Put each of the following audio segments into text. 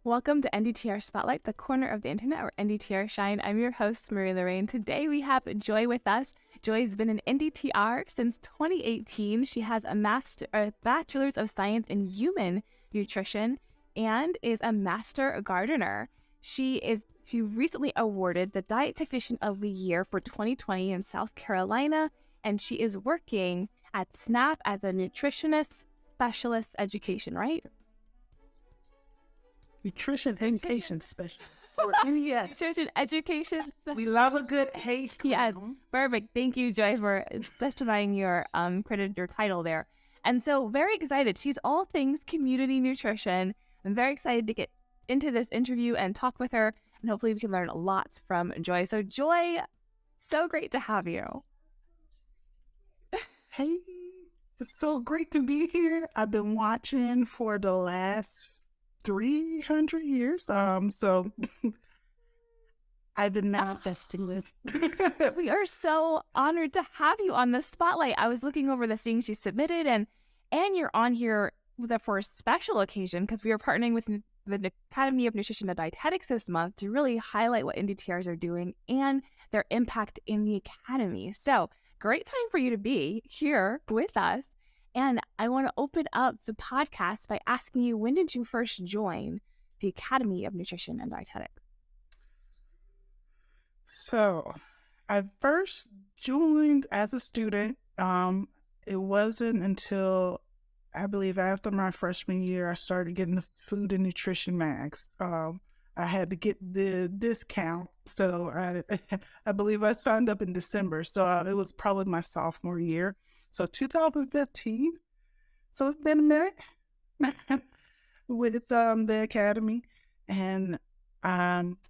Welcome to NDTR Spotlight, the corner of the internet where NDTR shine. I'm your host, Marie Lorraine. Today we have Joy with us. Joy's been an NDTR since 2018. She has a bachelor's of science in human nutrition and is a master gardener. She recently awarded the Diet Technician of the Year for 2020 in South Carolina, and she is working at SNAP as a nutritionist specialist education, right? Nutrition Education Specialist, or NES. Nutrition education. We love a good hay cream. Yes, perfect. Thank you, Joy, for specifying your your title there. And so, very excited. She's all things community nutrition. I'm very excited to get into this interview and talk with her, and hopefully we can learn a lot from Joy. So, Joy, so great to have you. Hey, it's so great to be here. I've been watching for the last 300 years. So I've been manifesting this. We are so honored to have you on the spotlight. I was looking over the things you submitted, and you're on here for a special occasion because we are partnering with the Academy of Nutrition and Dietetics this month to really highlight what NDTRs are doing and their impact in the Academy. So great time for you to be here with us. And I want to open up the podcast by asking you, when did you first join the Academy of Nutrition and Dietetics? So I first joined as a student. It wasn't until, I believe, after my freshman year, I started getting the food and nutrition mags. I had to get the discount. So I believe I signed up in December. So it was probably my sophomore year. So 2015. So it's been a minute with the Academy. And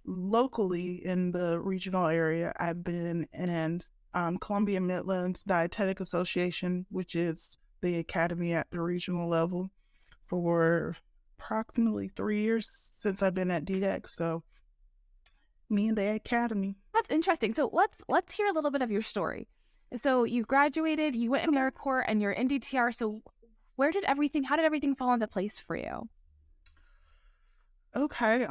locally in the regional area, I've been in Columbia Midlands Dietetic Association, which is the Academy at the regional level, for approximately 3 years since I've been at DTech. So me and the Academy. That's interesting. So let's hear a little bit of your story. So you graduated, you went in AmeriCorps, and you're NDTR. So how did everything fall into place for you? Okay.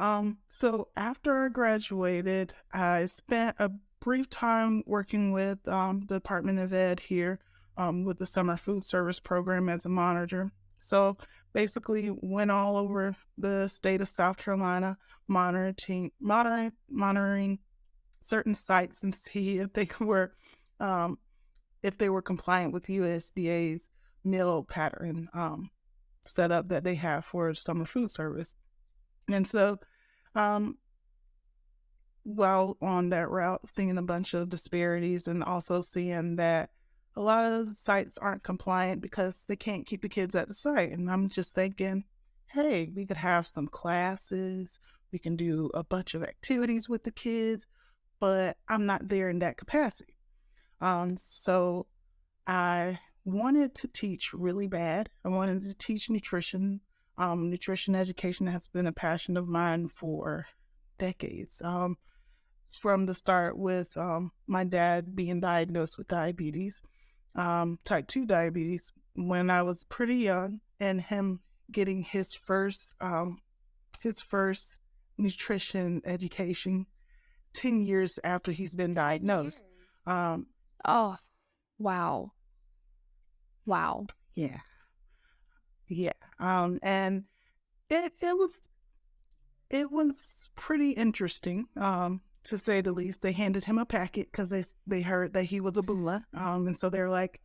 So after I graduated, I spent a brief time working with the Department of Ed here with the summer food service program as a monitor. So basically went all over the state of South Carolina, monitoring certain sites and see if they were compliant with USDA's meal pattern setup that they have for summer food service. And so while on that route, seeing a bunch of disparities and also seeing that a lot of the sites aren't compliant because they can't keep the kids at the site. And I'm just thinking, hey, we could have some classes, we can do a bunch of activities with the kids, but I'm not there in that capacity. So I wanted to teach really bad. I wanted to teach nutrition. Nutrition education has been a passion of mine for decades. From the start with my dad being diagnosed with diabetes, type 2 diabetes, when I was pretty young, and him getting his first nutrition education 10 years after he's been diagnosed. Oh, wow. Wow. Yeah. And it was pretty interesting, to say the least. They handed him a packet because they heard that he was a boomer. And so they're like,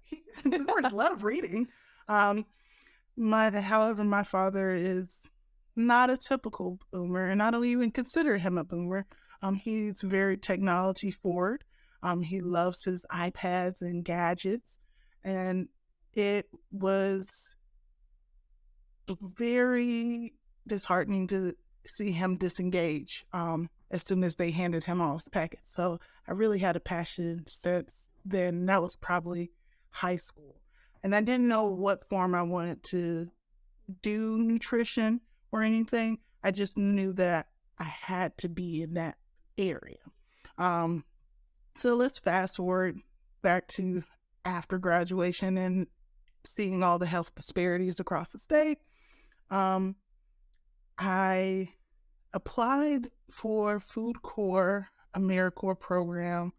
boomers love reading. However, my father is not a typical boomer, and I don't even consider him a boomer. He's very technology forward. He loves his iPads and gadgets, and it was very disheartening to see him disengage as soon as they handed him all his packets. So I really had a passion since then. That was probably high school. And I didn't know what form I wanted to do nutrition or anything. I just knew that I had to be in that area. So let's fast forward back to after graduation and seeing all the health disparities across the state. I applied for Food Corps AmeriCorps program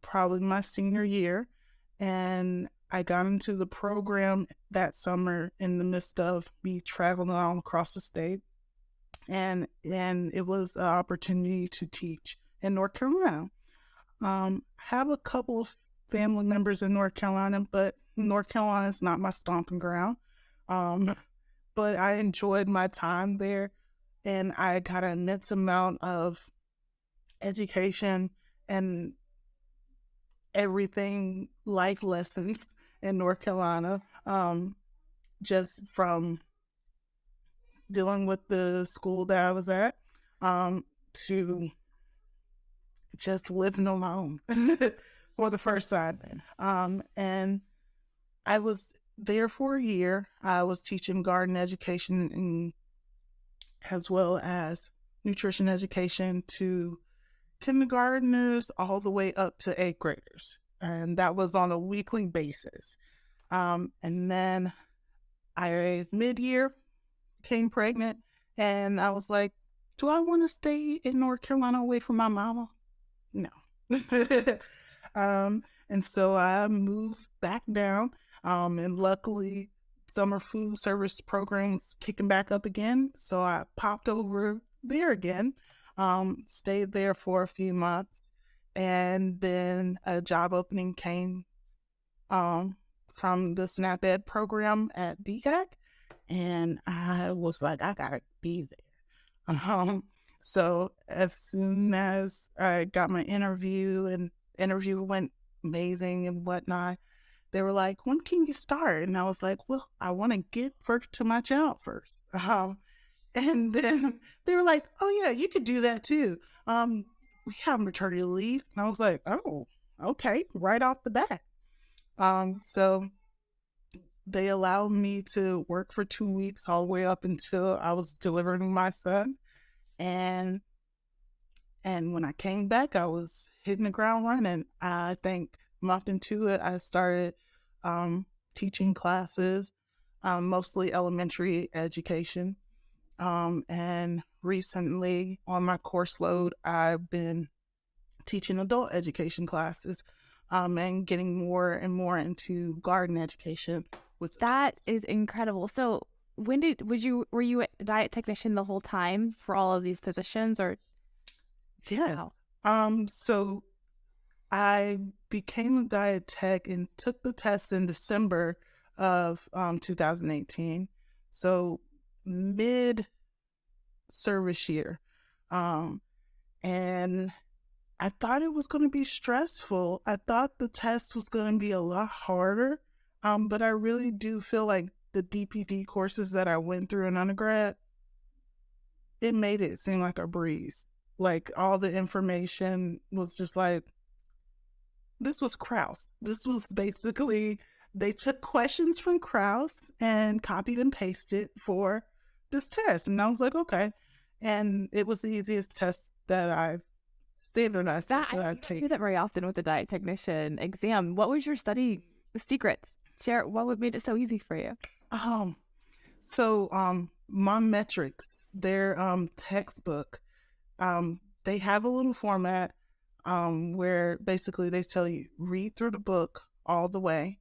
probably my senior year, and I got into the program that summer in the midst of me traveling all across the state, and it was an opportunity to teach in North Carolina. Have a couple of family members in North Carolina, but North Carolina is not my stomping ground. But I enjoyed my time there, and I got an immense amount of education and everything life lessons in North Carolina, just from dealing with the school that I was at, to just living on my own for the first time. And I was there for a year. I was teaching garden education and as well as nutrition education to kindergartners all the way up to 8th graders. And that was on a weekly basis. And then I, mid-year, became pregnant, and I was like, do I want to stay in North Carolina away from my mama? No. And so I moved back down, and luckily summer food service programs kicking back up again. So I popped over there again, stayed there for a few months, and then a job opening came from the SNAP Ed program at DCAC, and I was like, I gotta be there. So as soon as I got my interview and interview went amazing and whatnot, they were like, when can you start? And I was like, well, I want to get first to my child first. And then they were like, oh yeah, you could do that too. We have maternity leave. And I was like, oh, okay, right off the bat. So they allowed me to work for 2 weeks all the way up until I was delivering my son. And when I came back, I was hitting the ground running. I think a month into it, I started teaching classes, mostly elementary education. And recently on my course load, I've been teaching adult education classes, and getting more and more into garden education. That is incredible. So were you a diet technician the whole time for all of these positions, or? Yes. So I became a diet tech and took the test in December of 2018. So mid service year. And I thought it was going to be stressful. I thought the test was going to be a lot harder. But I really do feel like the DPD courses that I went through in undergrad, it made it seem like a breeze. Like all the information was just like, this was Krause. This was basically, they took questions from Krause and copied and pasted for this test. And I was like, okay. And it was the easiest test that I've standardized That that I I've don't do taken. that very often with the diet technician exam. What was your study secrets? Share what made it so easy for you. So Mom Metrics, their textbook, they have a little format where basically they tell you read through the book all the way,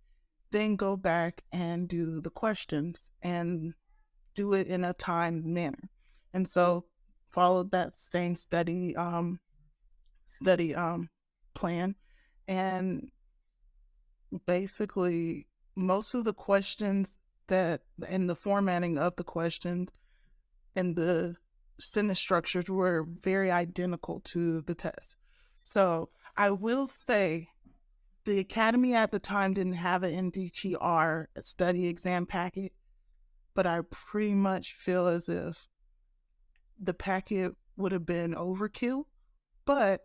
then go back and do the questions and do it in a timed manner. And so followed that same study plan, and basically most of the questions that and the formatting of the questions and the sentence structures were very identical to the test. So I will say the Academy at the time didn't have an NDTR study exam packet, but I pretty much feel as if the packet would have been overkill, but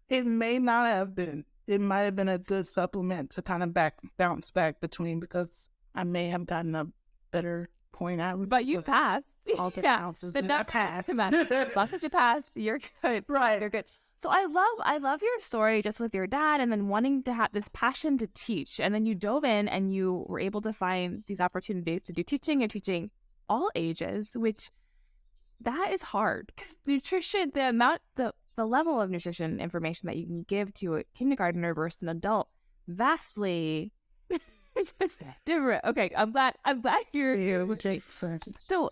it may not have been. It might have been a good supplement to kind of bounce back between, because I may have gotten a better point out. But you passed. All the Yeah. ounces The that I numbers passed. don't matter. As long as you passed, you're good. Right. You're good. So I love your story just with your dad and then wanting to have this passion to teach. And then you dove in and you were able to find these opportunities to do teaching. You're teaching all ages, which that is hard. 'Cause nutrition, the level of nutrition information that you can give to a kindergartner versus an adult, vastly different. Okay, I'm glad you're so.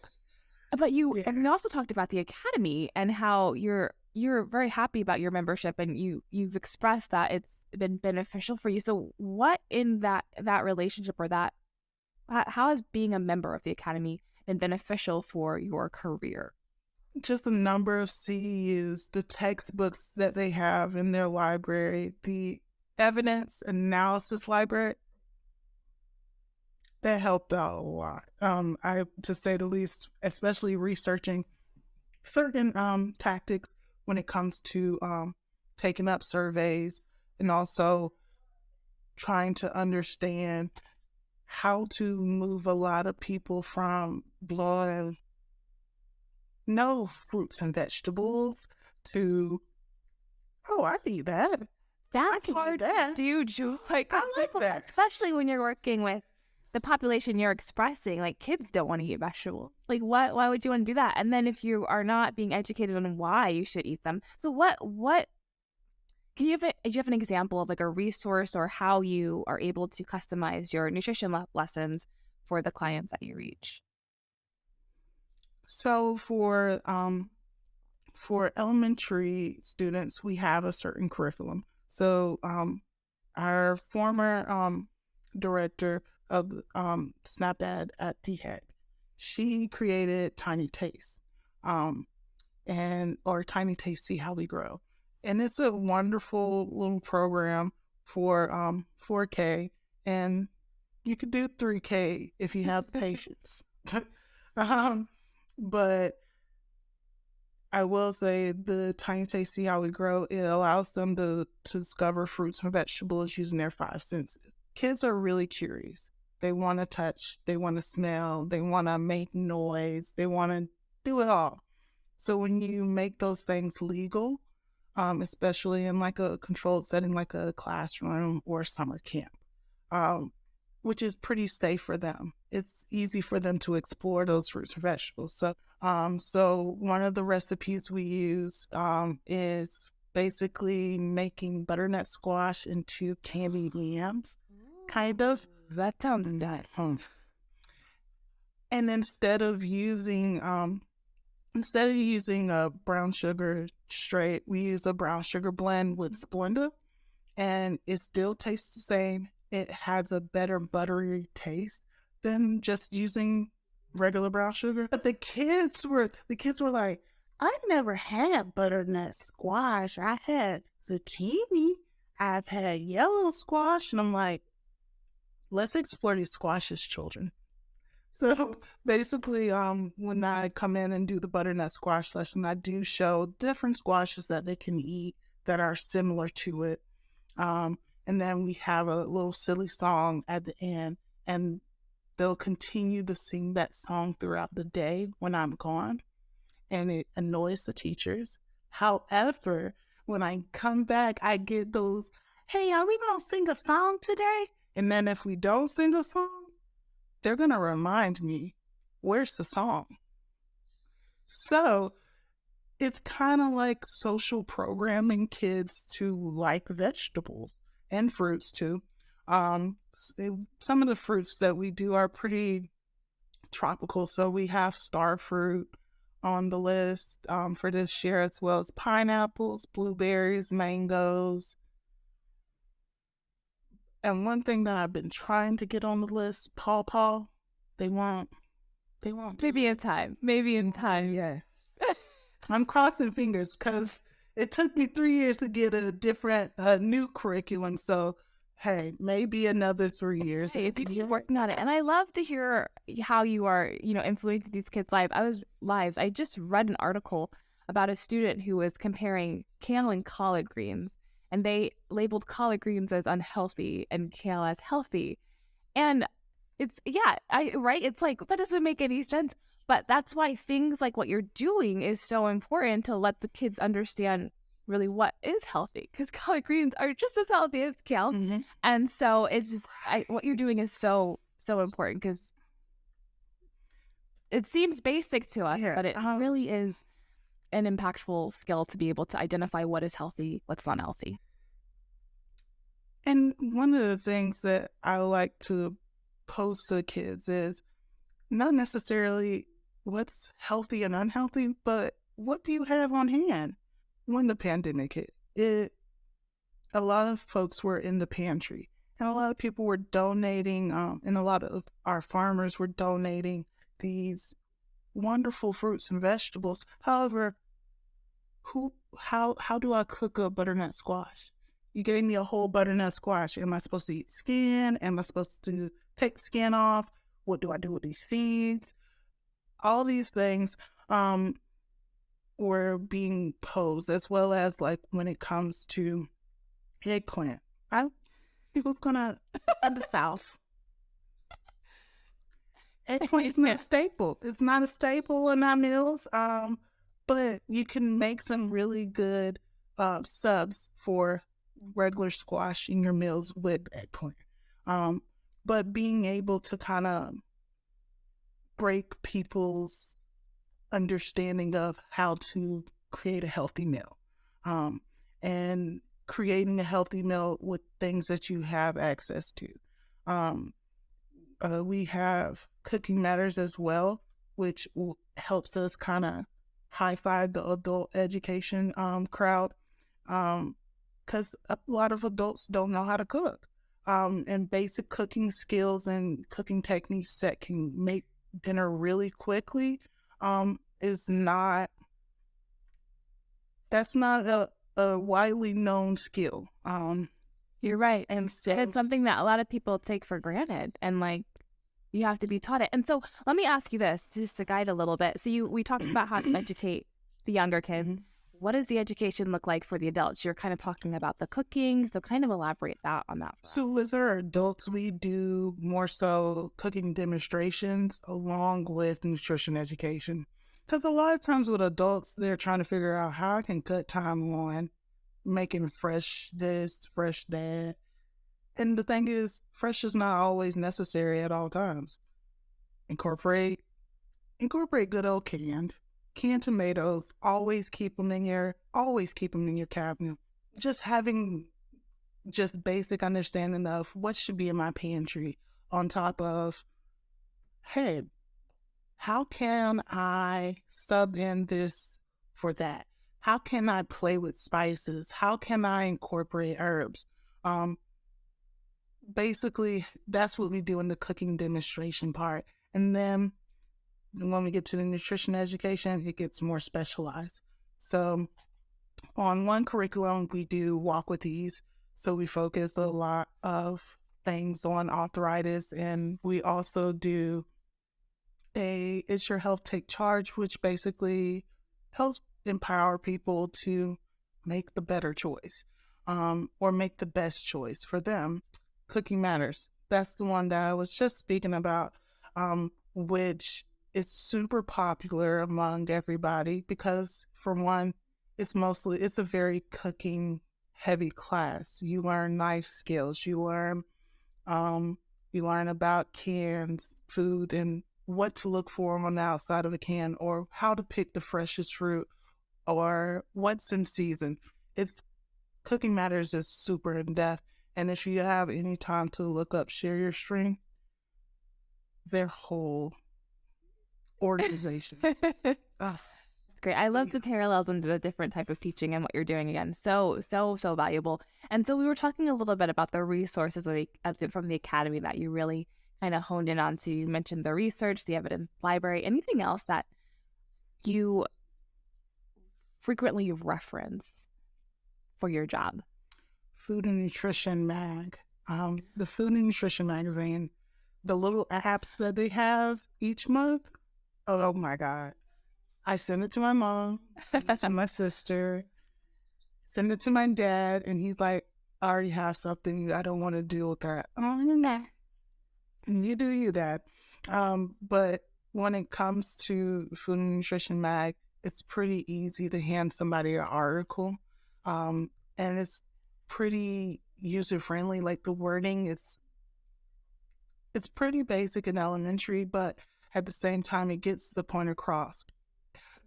But and we also talked about the academy and how you're very happy about your membership, and you've expressed that it's been beneficial for you. So what in that relationship, or that how has being a member of the academy been beneficial for your career? Just a number of CEUs, the textbooks that they have in their library, the evidence analysis library, that helped out a lot. To say the least, especially researching certain tactics when it comes to taking up surveys, and also trying to understand how to move a lot of people from blowing no fruits and vegetables to, oh, I eat that. That's hard to do, Joy. Like, I like that. Especially when you're working with the population you're expressing. Like, kids don't want to eat vegetables. Like, why would you want to do that? And then if you are not being educated on why you should eat them, so what do you have an example of like a resource, or how you are able to customize your nutrition lessons for the clients that you reach? So for elementary students, we have a certain curriculum. So our former director of SNAP-Ed at DHEC, she created Tiny Taste, or Tiny Taste See How We Grow. And it's a wonderful little program for 4K, and you could do 3K if you have the patience. But I will say the Tiny Taste See How We Grow, it allows them to discover fruits and vegetables using their 5 senses. Kids are really curious. They want to touch, they want to smell, they want to make noise, they want to do it all. So when you make those things legal, especially in like a controlled setting like a classroom or summer camp, which is pretty safe for them, it's easy for them to explore those fruits and vegetables. So one of the recipes we use is basically making butternut squash into candied yams, kind of. That sounds nice. And instead of using a brown sugar straight, we use a brown sugar blend with Splenda, and it still tastes the same. It has a better buttery taste than just using regular brown sugar. But the kids were like, I never had butternut squash. I had zucchini. I've had yellow squash. And I'm like, let's explore these squashes, children. So basically, when I come in and do the butternut squash lesson, I do show different squashes that they can eat that are similar to it. And then we have a little silly song at the end, and they'll continue to sing that song throughout the day when I'm gone, and it annoys the teachers. However, when I come back, I get those, hey, are we going to sing a song today? And then if we don't sing a song, they're going to remind me, where's the song? So it's kind of like social programming kids to like vegetables and fruits too. Some of the fruits that we do are pretty tropical. So we have star fruit on the list for this year, as well as pineapples, blueberries, mangoes. And one thing that I've been trying to get on the list, pawpaw. They won't. Maybe in time. Yeah. I'm crossing fingers because it took me 3 years to get a different, new curriculum. So, hey, maybe another 3 years. Hey, if you keep working on it. And I love to hear how you are, influencing these kids' lives. I just read an article about a student who was comparing kale and collard greens, and they labeled collard greens as unhealthy and kale as healthy. And it's, right? It's like, that doesn't make any sense. But that's why things like what you're doing is so important, to let the kids understand really what is healthy, because collard greens are just as healthy as kale. Mm-hmm. And so it's just, what you're doing is so important, because it seems basic to us, Yeah. but it really is an impactful skill to be able to identify what is healthy, what's not healthy. And one of the things that I like to pose to kids is not necessarily what's healthy and unhealthy, but what do you have on hand? When the pandemic hit, a lot of folks were in the pantry, and a lot of people were donating, and a lot of our farmers were donating these wonderful fruits and vegetables. However, how do I cook a butternut squash? You gave me a whole butternut squash. Am I supposed to eat skin? Am I supposed to take the skin off? What do I do with these seeds? All these things were being posed, as well as like when it comes to eggplant. People's gonna in the South. Eggplant's not a staple. It's not a staple in our meals. But you can make some really good subs for regular squash in your meals with eggplant. But being able to kind of break people's understanding of how to create a healthy meal, and creating a healthy meal with things that you have access to. Um, we have Cooking Matters as well, which helps us kind of high five the adult education crowd, because a lot of adults don't know how to cook. And basic cooking skills and cooking techniques that can make dinner really quickly is not, that's not a widely known skill. You're right. And And so, it's something that a lot of people take for granted, and like you have to be taught it. And so let me ask you this, just to guide a little bit. So we talked about how to educate the younger kids. Mhm. What does the education look like for the adults? You're kind of talking about the cooking, so kind of elaborate that on that. So with our adults, we do more so cooking demonstrations along with nutrition education. Because a lot of times with adults, they're trying to figure out how I can cut time on making fresh this, fresh that. And the thing is, fresh is not always necessary at all times. Incorporate good old canned tomatoes. Always keep them in your cabinet. Just having just basic understanding of what should be in my pantry, on top of, hey, how can I sub in this for that? How can I play with spices? How can I incorporate herbs? Um, Basically, that's what we do in the cooking demonstration part. And then when we get to the nutrition education, it gets more specialized. So on one curriculum, we do Walk with Ease. So we focus a lot of things on arthritis, and we also do a It's Your Health, Take Charge, which basically helps empower people to make the better choice, or make the best choice for them. Cooking Matters. That's the one that I was just speaking about, which is super popular among everybody because, for one, it's a very cooking heavy class. You learn knife skills. Um, you learn about cans, food, and what to look for on the outside of a can, or how to pick the freshest fruit, or what's in season. It's Cooking Matters is super in depth. And if you have any time to look up Share Your String, their whole organization. It's great. I love the parallels into the different type of teaching and what you're doing again. So valuable. And so we were talking a little bit about the resources from the academy that you really kind of honed in on. So you mentioned the research, the evidence library, anything else that you frequently reference for your job? Food and Nutrition Mag. The Food and Nutrition magazine, the little apps that they have each month. Oh my God. I send it to my mom, send it to my sister, send it to my dad, and he's like, I already have something. I don't want to deal with that. Oh, no. You do you, Dad. But when it comes to Food and Nutrition Mag, it's pretty easy to hand somebody an article. And it's pretty user friendly. Like the wording, it's pretty basic and elementary, but at the same time, it gets the point across.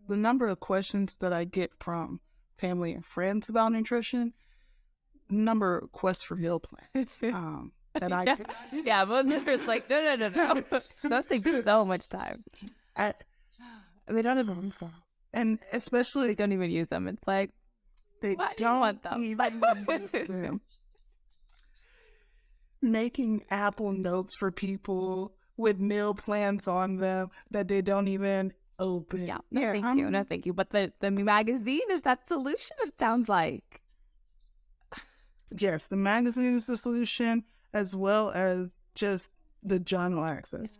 The number of questions that I get from family and friends about nutrition, number of requests for meal plans that I yeah, but it's like no. Those take so much time. They don't even and especially they don't even use them. It's like they why do you don't want them? even use them. Making Apple Notes for people with meal plans on them that they don't even open. Yeah, no, thank you. But the magazine is that solution. It sounds like. Yes, the magazine is the solution, as well as just the journal access.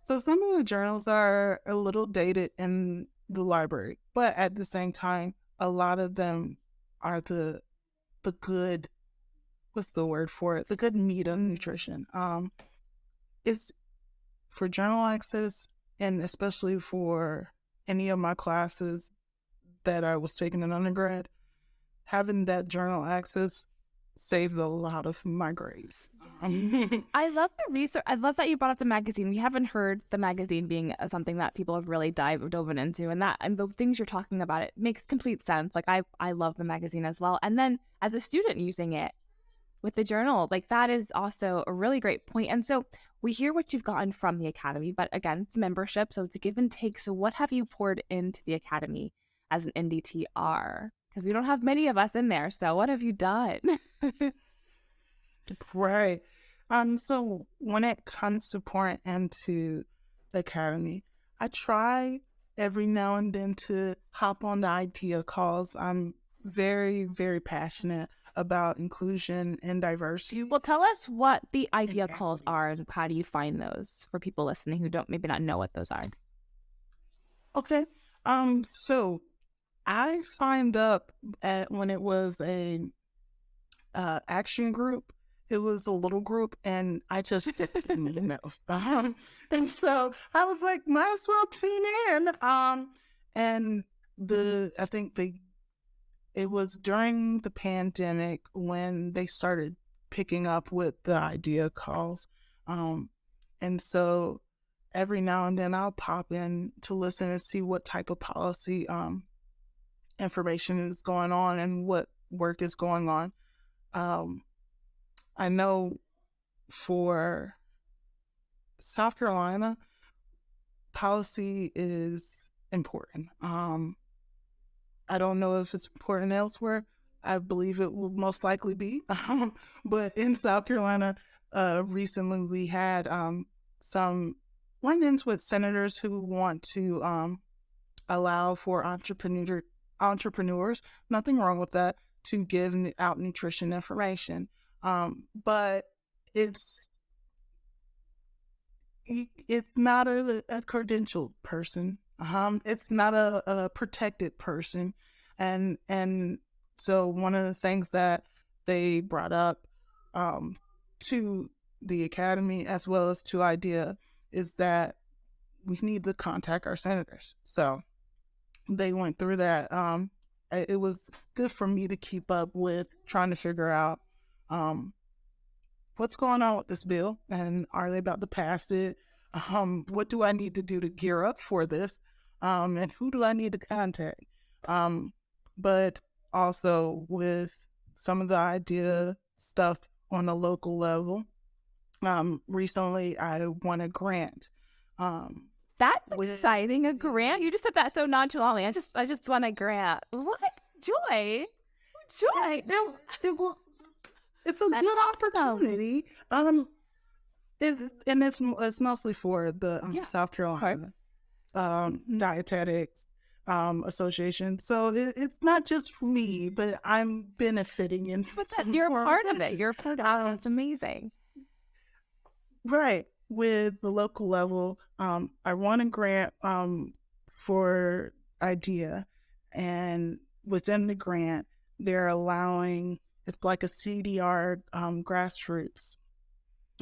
So some of the journals are a little dated in the library, but at the same time, a lot of them are the good, what's the word for it? The good meat of nutrition. It's for journal access, and especially for any of my classes that I was taking in undergrad, having that journal access saved a lot of my grades. I love the research. I love that you brought up the magazine. We haven't heard the magazine being something that people have really dove into, and the things you're talking about, it makes complete sense. Like I love the magazine as well. And then as a student using it with the journal, like that is also a really great point. And so we hear what you've gotten from the academy, but again, membership. So it's a give and take. So what have you poured into the academy as an NDTR? Because we don't have many of us in there. So what have you done? Right. So when it comes to pouring into the academy, I try every now and then to hop on the idea calls. I'm very, very passionate about inclusion and diversity. Well, tell us what the idea calls are and how do you find those for people listening who don't maybe not know what those are. Okay. So I signed up when it was a action group. It was a little group, and I just hit emails. And so I was like, might as well tune in. And I think it was during the pandemic when they started picking up with the idea calls. And so every now and then I'll pop in to listen and see what type of policy information is going on and what work is going on. I know for South Carolina, policy is important. I don't know if it's important elsewhere. I believe it will most likely be. But in South Carolina, recently we had some run-ins with senators who want to allow for entrepreneurs, nothing wrong with that, to give out nutrition information. But it's not a credentialed person. It's not a protected person. And so one of the things that they brought up to the academy as well as to IDEA is that we need to contact our senators. So they went through that. It was good for me to keep up with trying to figure out what's going on with this bill and are they about to pass it? What do I need to do to gear up for this? And who do I need to contact? But also with some of the idea stuff on a local level. Recently I won a grant. That's exciting. A grant? You just said that so nonchalantly. I just won a grant. What? Joy. It's a good opportunity. And it's mostly for the South Carolina Dietetics Association. So it's not just for me, but I'm benefiting in. But you're a part of it. You're a part of it. It's amazing. Right. With the local level, I won a grant for IDEA, and within the grant, they're allowing, it's like a CDR grassroots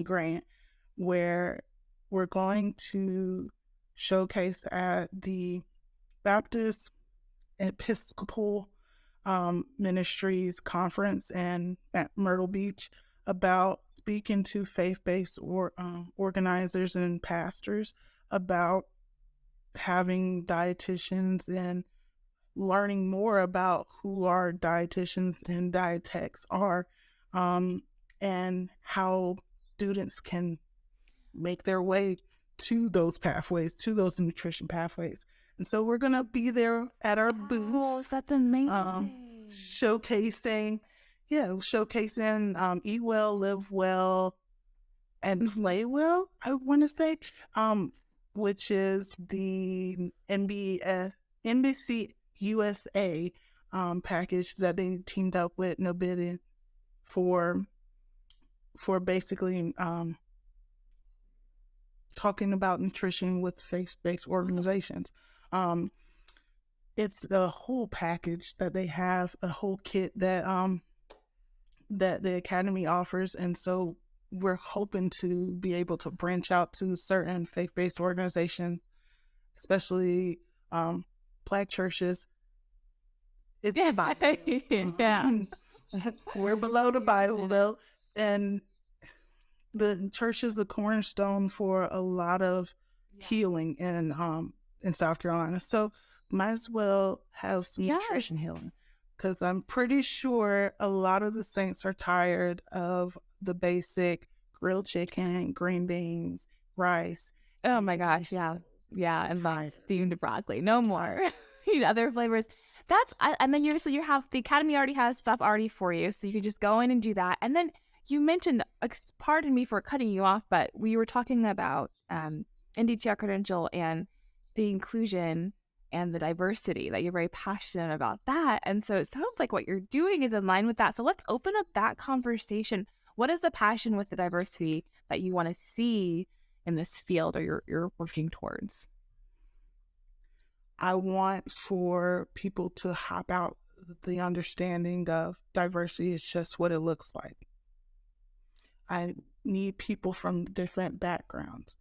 grant where we're going to showcase at the Baptist Episcopal Ministries Conference at Myrtle Beach about speaking to faith-based organizers and pastors about having dietitians and learning more about who our dietitians and dietetics are, and how students can make their way to those pathways, to those nutrition pathways. And so we're going to be there at our booth. That's amazing. Showcasing, Eat Well, Live Well, and Play Well, I want to say, which is the NBC USA package that they teamed up with Nobidi for basically talking about nutrition with faith-based organizations. It's a whole package that they have, a whole kit that that the Academy offers, and so we're hoping to be able to branch out to certain faith-based organizations, especially Black churches. It's Yeah. We're below the Bible Belt, and the church is a cornerstone for a lot of healing in South Carolina. So might as well have some nutrition healing, because I'm pretty sure a lot of the saints are tired of the basic grilled chicken, green beans, rice. Oh my gosh, yeah. And like steamed broccoli, no more. Other flavors. And then you have the Academy already has stuff already for you, so you can just go in and do that. And then you mentioned, pardon me for cutting you off, but we were talking about NDTR credential and the inclusion and the diversity, that you're very passionate about that. And so it sounds like what you're doing is in line with that. So let's open up that conversation. What is the passion with the diversity that you want to see in this field, or you're working towards? I want for people to hop out the understanding of diversity is just what it looks like. I need people from different backgrounds.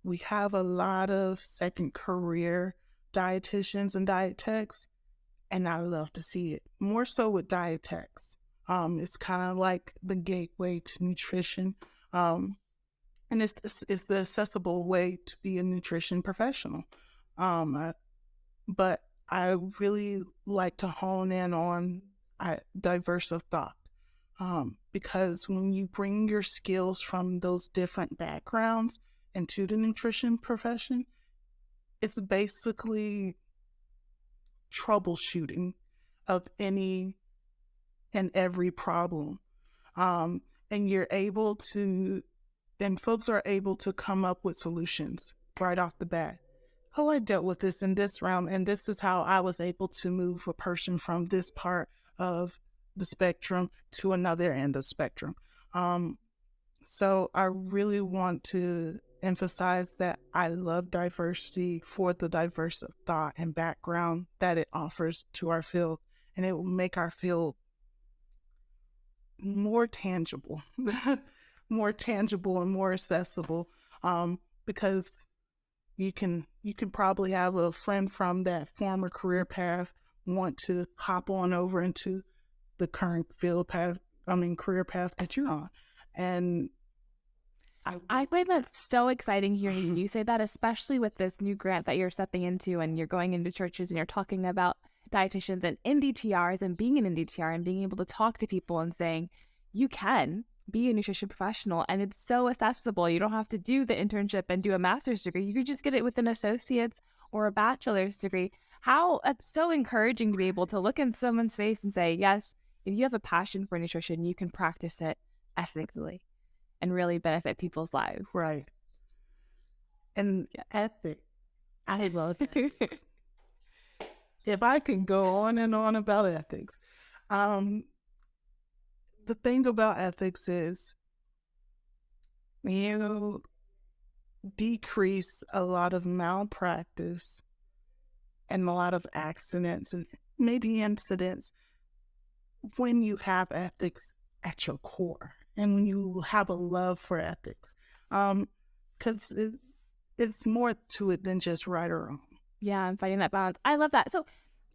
We have a lot of second career dietitians and dietetics, and I love to see it. More so with dietetics. It's kind of like the gateway to nutrition. And it's the accessible way to be a nutrition professional. But I really like to hone in on diverse of thought, because when you bring your skills from those different backgrounds into the nutrition profession, it's basically troubleshooting of any and every problem. And you're able to, and folks are able to come up with solutions right off the bat. Oh, I dealt with this in this round, and this is how I was able to move a person from this part of the spectrum to another end of the spectrum. So I really want to emphasize that I love diversity for the diverse of thought and background that it offers to our field, and it will make our field more tangible, more tangible and more accessible, because you can probably have a friend from that former career path want to hop on over into the current career path that you're on. And I find that so exciting hearing you say that, especially with this new grant that you're stepping into, and you're going into churches and you're talking about dietitians and NDTRs and being an NDTR and being able to talk to people and saying, you can be a nutrition professional and it's so accessible. You don't have to do the internship and do a master's degree. You could just get it with an associate's or a bachelor's degree. That's so encouraging to be able to look in someone's face and say, yes, if you have a passion for nutrition, you can practice it ethically and really benefit people's lives. Right. And ethic, I love ethics. If I can go on and on about ethics, the thing about ethics is you decrease a lot of malpractice and a lot of accidents and maybe incidents when you have ethics at your core and when you have a love for ethics, because it's more to it than just right or wrong. Yeah, I'm finding that balance. I love that. So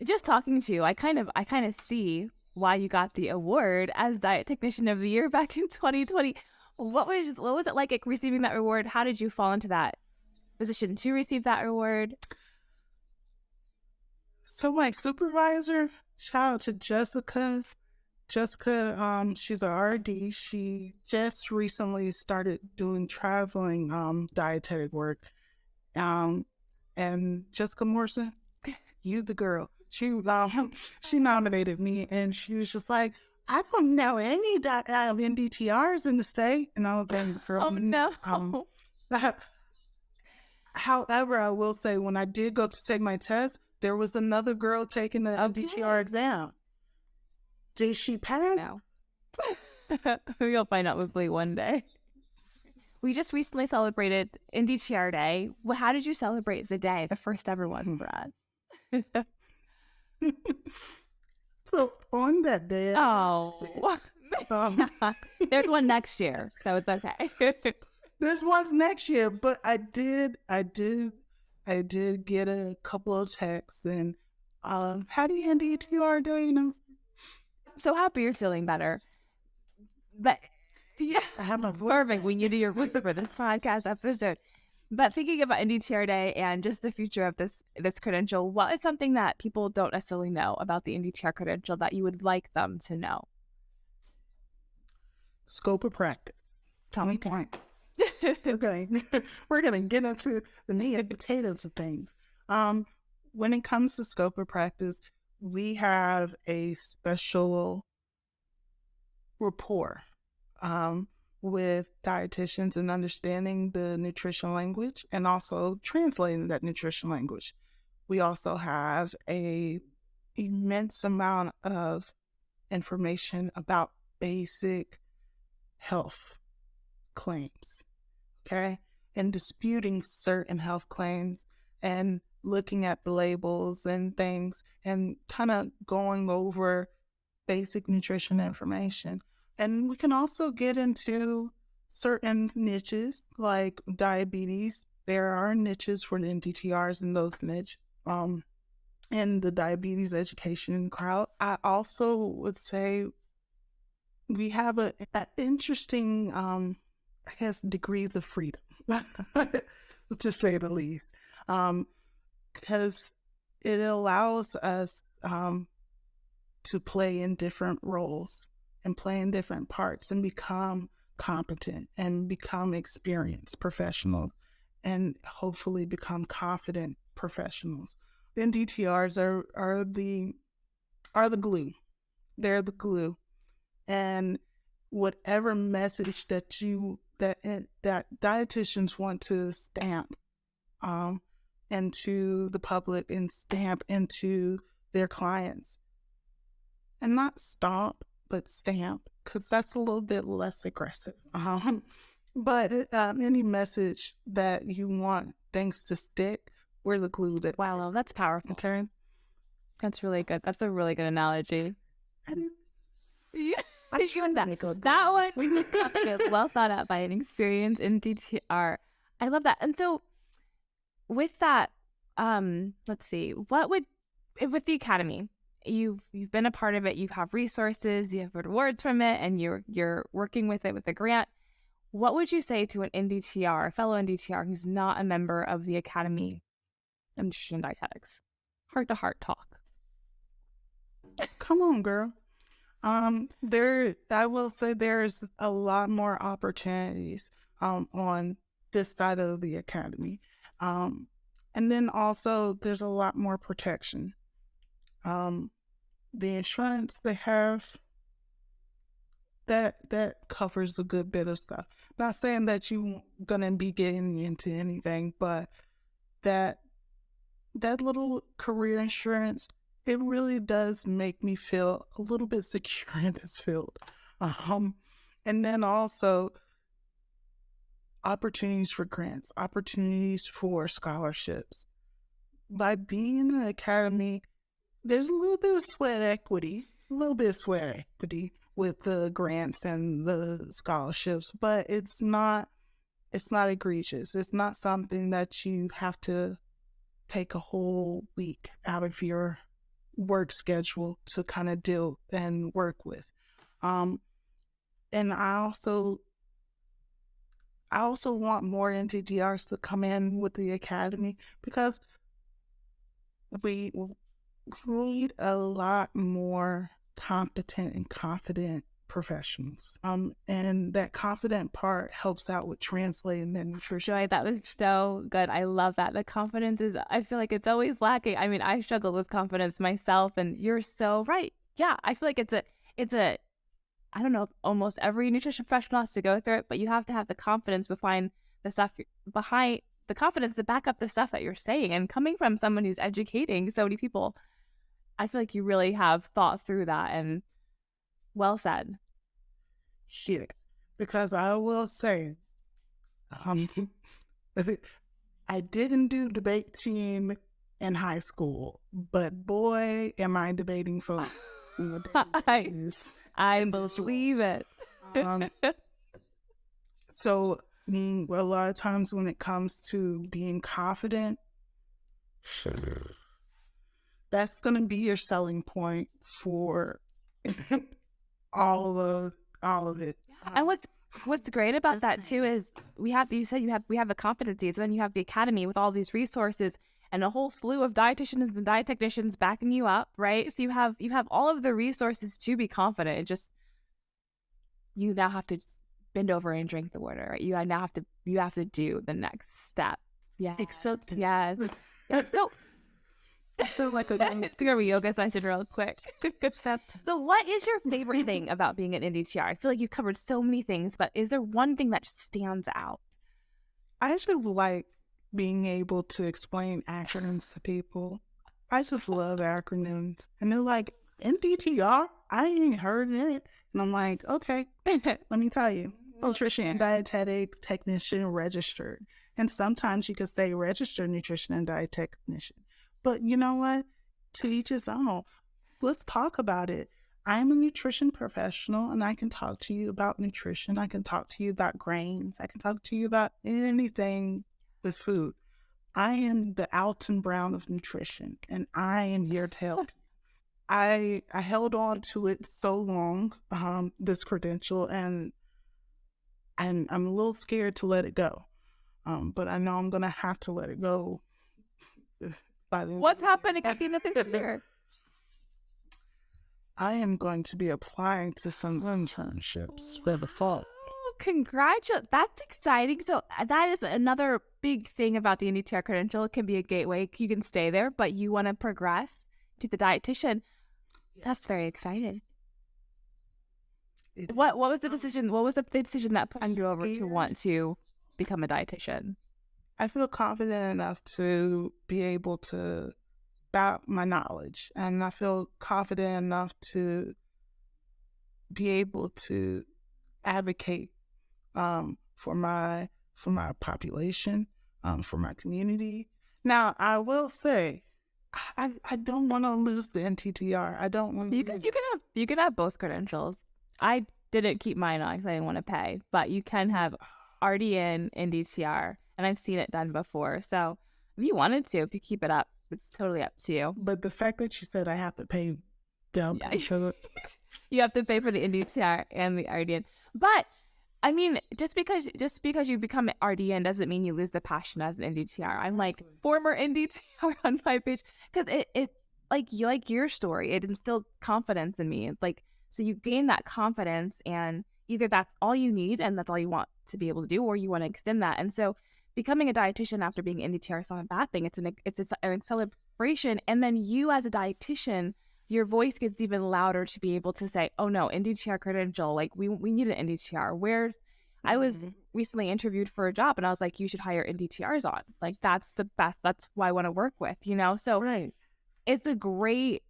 just talking to you, I kind of see why you got the award as Diet Technician of the Year back in 2020. What was it like receiving that award? How did you fall into that? physician to receive that award? So my supervisor, shout out to Jessica. Jessica, she's a RD. She just recently started doing traveling dietetic work. Um, and Jessica Morrison, you the girl. She nominated me, and she was just like, I don't know any NDTRs in the state, and I was like, girl, Oh no. However, I will say when I did go to take my test, there was another girl taking the NDTR exam. Did she pass? No. You'll find out hopefully one day. We just recently celebrated NDTR Day. How did you celebrate the day, the first ever one for us? So on that day, there's one next year, so it's okay. There's ones next year, but I did get a couple of texts and how do you NDTR doing? I'm so happy you're feeling better. But yes, I have my voice. Perfect. We needed your voice for this podcast episode. But thinking about NDTR Day and just the future of this credential, what is something that people don't necessarily know about the NDTR credential that you would like them to know? Scope of practice. Tell me. Okay. We're going to get into the meat and potatoes of things. When it comes to scope of practice, we have a special rapport with dietitians and understanding the nutrition language and also translating that nutrition language. We also have a immense amount of information about basic health claims, okay? And disputing certain health claims and looking at the labels and things and kind of going over basic nutrition information. And we can also get into certain niches like diabetes. There are niches for the NDTRs in those niches. In the diabetes education crowd, I also would say we have an interesting, I guess, degrees of freedom, to say the least, because it allows us to play in different roles and play in different parts and become competent and become experienced professionals and hopefully become confident professionals. The NDTRs are the glue. They're the glue. And whatever message that dietitians want to stamp into the public and stamp into their clients, and not stomp, but stamp, because that's a little bit less aggressive. But any message that you want things to stick, we're the glue that Wow, sticks. that's powerful. Okay? That's really good. That's a really good analogy. Yeah. That one well thought out by an experienced NDTR. I love that. And so with that, let's see, with the academy, you've been a part of it, you have resources, you have rewards from it, and you're working with it with a grant. What would you say to an NDTR, a fellow NDTR who's not a member of the Academy of Nutrition and Dietetics? Heart-to-heart talk. Come on, girl. I will say there's a lot more opportunities on this side of the academy. And then also there's a lot more protection. The insurance they have that covers a good bit of stuff. Not saying that you're gonna be getting into anything, but that little career insurance, it really does make me feel a little bit secure in this field. And then also opportunities for grants, opportunities for scholarships. By being in the academy, there's a little bit of sweat equity with the grants and the scholarships, but it's not egregious. It's not something that you have to take a whole week out of your work schedule to kind of deal and work with. And I also I also want more NDTRs to come in with the academy because we need a lot more competent and confident professionals. And that confident part helps out with translating the nutrition. Joy, that was so good. I love that. The confidence is, I feel like it's always lacking. I mean, I struggle with confidence myself, and you're so right. Yeah, I feel like it's a, I don't know if almost every nutrition professional has to go through it, but you have to have the confidence behind the stuff, behind the confidence to back up the stuff that you're saying. And coming from someone who's educating so many people, I feel like you really have thought through that, and well said. Shit. Because I will say, um, I didn't do debate team in high school, but boy, am I debating folks. I believe it. So, a lot of times when it comes to being confident, that's going to be your selling point for all of it. And what's great about that too is we have the competencies, and then you have the academy with all these resources and a whole slew of dietitians and diet technicians backing you up, right? So you have all of the resources to be confident. It just, you now have to just bend over and drink the water, right? You have to do the next step. Yeah. Acceptance. Yes. So like it's gonna be yoga session real quick. Acceptance. So what is your favorite thing about being an NDTR? I feel like you covered so many things, but is there one thing that stands out? I just like being able to explain acronyms to people. I just love acronyms. And they're like, NDTR? I ain't heard it. And I'm like, okay, let me tell you. Nutrition, Dietetic Technician registered. And sometimes you could say registered nutrition and diet technician. But you know what? To each his own. Let's talk about it. I'm a nutrition professional, and I can talk to you about nutrition. I can talk to you about grains. I can talk to you about anything with food. I am the Alton Brown of nutrition, and I am here to help. I held on to it so long, this credential, and I'm a little scared to let it go. But I know I'm gonna have to let it go. By the end What's happening at the end of this year? I am going to be applying to some internships for the fall. Oh, congratulations. That's exciting. So that is another big thing about the NDTR credential. It can be a gateway. You can stay there, but you want to progress to the dietitian. Yes. That's very exciting. What was the decision? What was the decision that pushed you over to want to become a dietitian? I feel confident enough to be able to spout my knowledge, and I feel confident enough to be able to advocate for my population, for my community. Now, I will say, I don't want to lose the NTTR. I don't want. You can have both credentials. I didn't keep mine on because I didn't want to pay, but you can have RDN, NDTR, and I've seen it done before. So if you wanted to, if you keep it up, it's totally up to you. But the fact that you said I have to pay down, you have to pay for the NDTR and the RDN. But I mean, just because you become RDN doesn't mean you lose the passion as an NDTR. I'm like former NDTR on my page because it like your story. It instilled confidence in me. It's like, so you gain that confidence, and either that's all you need and that's all you want to be able to do, or you want to extend that. And so becoming a dietitian after being NDTR is not a bad thing. It's a celebration. And then you as a dietitian, your voice gets even louder to be able to say, oh no, NDTR credential, like we need an NDTR. I was recently interviewed for a job, and I was like, you should hire NDTRs on. Like, that's the best. That's who I want to work with, you know? So right. It's a great,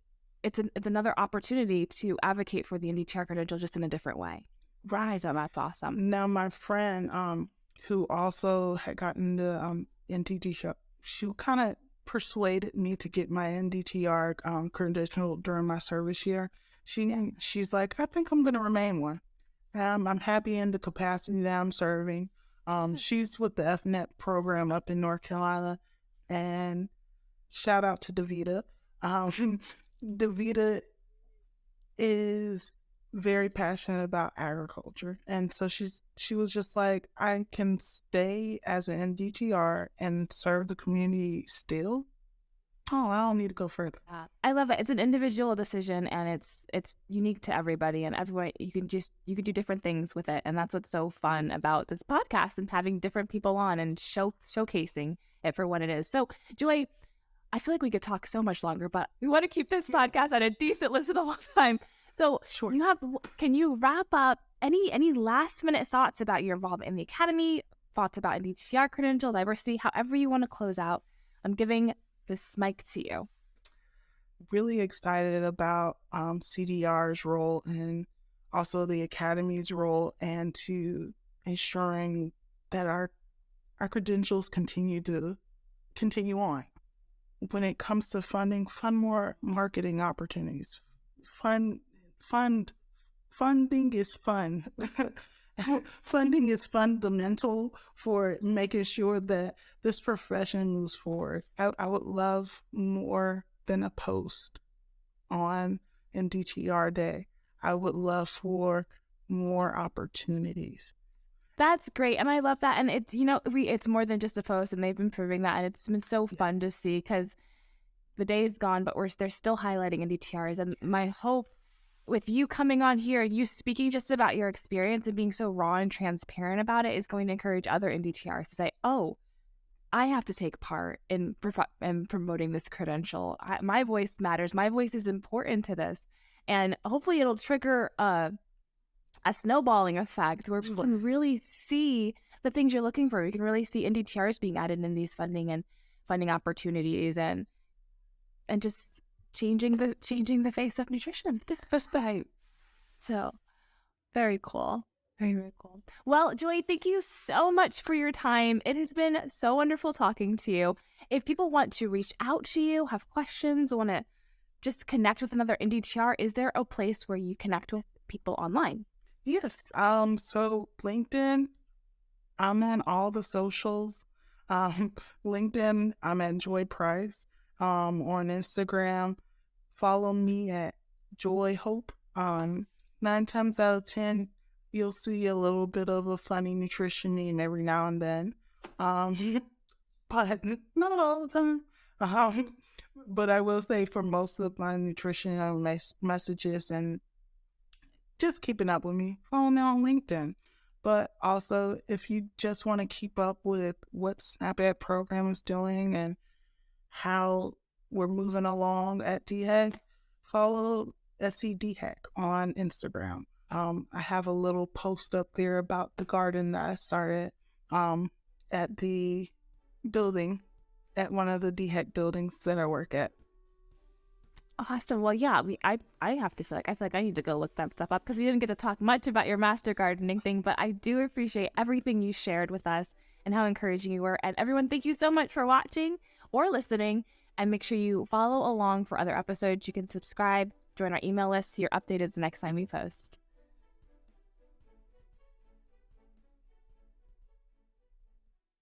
it's another opportunity to advocate for the NDTR credential just in a different way. Right. So that's awesome. Now, my friend, who also had gotten the NDTR, she kind of persuaded me to get my NDTR credential during my service year. She's like, I think I'm going to remain one. I'm happy in the capacity that I'm serving. She's with the FNET program up in North Carolina, and shout out to Davita. Davita is very passionate about agriculture. And so she was just like, I can stay as an NDTR and serve the community still. Oh, I don't need to go further. I love it. It's an individual decision, and it's unique to everybody, and everyone you can do different things with it, and that's what's so fun about this podcast and having different people on and showcasing it for what it is. So, Joy, I feel like we could talk so much longer, but we want to keep this podcast at a decent listenable time. So, Sure. can you wrap up any last minute thoughts about your involvement in the academy, thoughts about NDTR credential, diversity, however you want to close out? I'm giving this mic to you. Really excited about CDR's role and also the academy's role, and to ensuring that our credentials continue on. When it comes to funding, fund more marketing opportunities. Funding is fun. Funding is fundamental for making sure that this profession moves forward. I would love more than a post on NDTR Day. I would love for more opportunities. That's great. And I love that. And it's, it's more than just a post, and they've been proving that. And it's been so fun to see, because the day is gone, but they're still highlighting NDTRs. And my hope with you coming on here and you speaking just about your experience and being so raw and transparent about it is going to encourage other NDTRs to say, oh, I have to take part in promoting this credential. My voice matters. My voice is important to this. And hopefully it'll trigger a snowballing effect where people can really see the things you're looking for. We can really see NDTRs being added in these funding opportunities, and just changing the face of nutrition. So very cool. Very, very cool. Well, Joy, thank you so much for your time. It has been so wonderful talking to you. If people want to reach out to you, have questions, want to just connect with another NDTR, is there a place where you connect with people online? Yes. So LinkedIn, I'm on all the socials. LinkedIn, I'm at Joy Price. On Instagram, follow me at Joy Hope. 9 times out of 10, you'll see a little bit of a funny nutrition meme every now and then. But not all the time. But I will say, for most of my nutrition messages and just keeping up with me, follow me on LinkedIn. But also, if you just want to keep up with what SNAP-Ed program is doing and how we're moving along at DHEC, follow SCDHEC on Instagram. I have a little post up there about the garden that I started at the building, at one of the DHEC buildings that I work at. Awesome. Well, yeah, I feel like I need to go look that stuff up, because we didn't get to talk much about your master gardening thing, but I do appreciate everything you shared with us and how encouraging you were. And everyone, thank you so much for watching or listening, and make sure you follow along for other episodes. You can subscribe, join our email list so you're updated the next time we post.